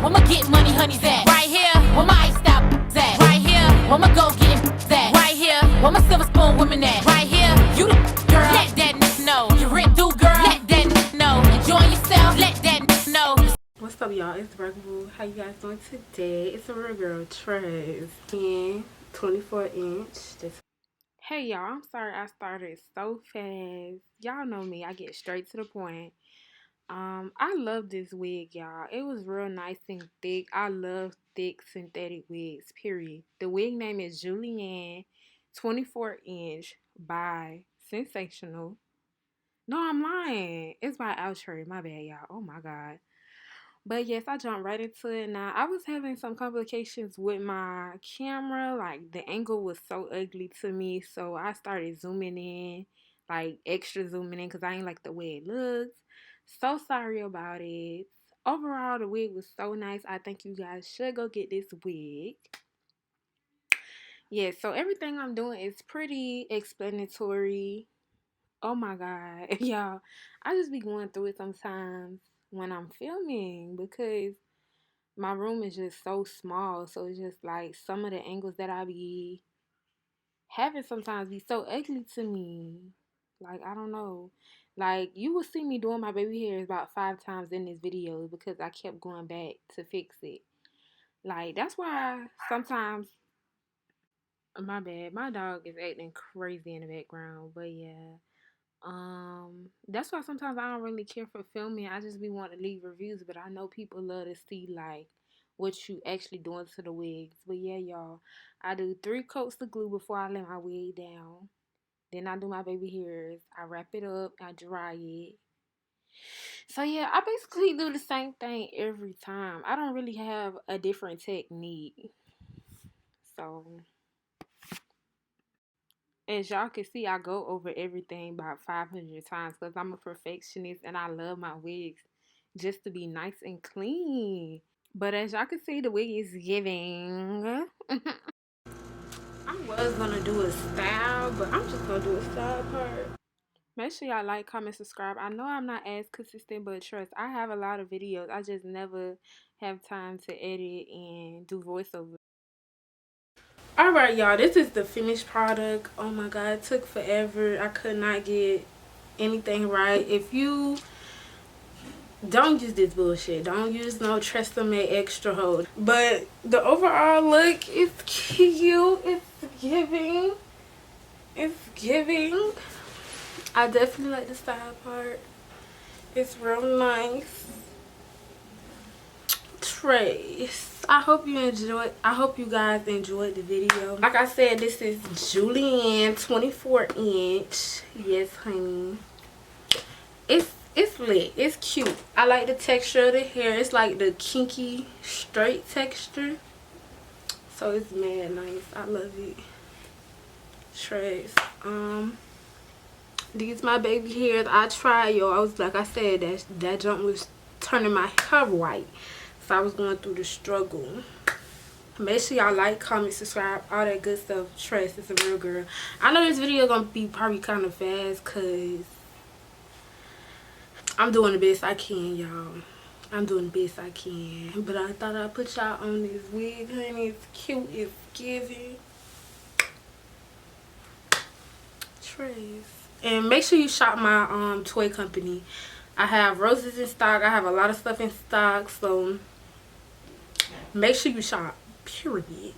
where my get money honeys at? Right here, where my iced out at? Right here, where my go getting at? Right here, where my silver spoon women at? Right here, you the girl, let that know. You rent through, girl, let that know. Enjoy yourself, let that know. What's up, y'all? It's Breakable. How you guys doing today? It's a real girl, Trez, in 24-inch. Hey, y'all. I'm sorry I started so fast. Y'all know me. I get straight to the point. I love this wig, y'all. It was real nice and thick. I love thick synthetic wigs, period. The wig name is Julianne 24-inch by Sensational. No, I'm lying. It's by Outre. My bad, y'all. Oh, my God. But yes, I jumped right into it. Now, I was having some complications with my camera. Like, the angle was so ugly to me. So, I started zooming in, like, extra zooming in because I ain't like the way it looks. So sorry about it. Overall, the wig was so nice. I think you guys should go get this wig. Yeah, so everything I'm doing is pretty explanatory. Oh my God. Y'all, I just be going through it sometimes when I'm filming because my room is just so small. So it's just like some of the angles that I be having sometimes be so ugly to me. Like, I don't know. Like, you will see me doing my baby hairs about 5 times in this video because I kept going back to fix it. Like, that's why sometimes, my bad, my dog is acting crazy in the background. But yeah. That's why sometimes I don't really care for filming. I just be wanting to leave reviews, but I know people love to see like what you actually doing to the wigs. But yeah, y'all, I do 3 coats of glue before I lay my wig down. Then I do my baby hairs. I wrap it up. I dry it. So yeah, I basically do the same thing every time. I don't really have a different technique. So as y'all can see, I go over everything about 500 times because I'm a perfectionist and I love my wigs just to be nice and clean. But as y'all can see, the wig is giving. I was going to do a style, but I'm just going to do a side part. Make sure y'all like, comment, subscribe. I know I'm not as consistent, but trust, I have a lot of videos. I just never have time to edit and do voiceover. Alright, y'all, this is the finished product. Oh my God, it took forever. I could not get anything right. If you don't use this bullshit, don't use no Tresemme extra hold. But the overall look is cute. It's giving. It's giving. I definitely like the side part. It's real nice. Trace. I hope you guys enjoyed the video. Like I said, this is Julianne 24-inch. Yes, honey. It's lit. It's cute. I like the texture of the hair. It's like the kinky straight texture. So it's mad nice. I love it. Trace. These my baby hairs. I tried, yo. I was like I said, that jump was turning my hair white. So I was going through the struggle. Make sure y'all like, comment, subscribe, all that good stuff. Trace is a real girl. I know this video gonna be probably kind of fast because I'm doing the best I can, y'all. I'm doing the best I can. But I thought I'd put y'all on this wig, honey. It's cute. It's giving. Trace. And make sure you shop my toy company. I have roses in stock. I have a lot of stuff in stock. So make sure you shop. Period.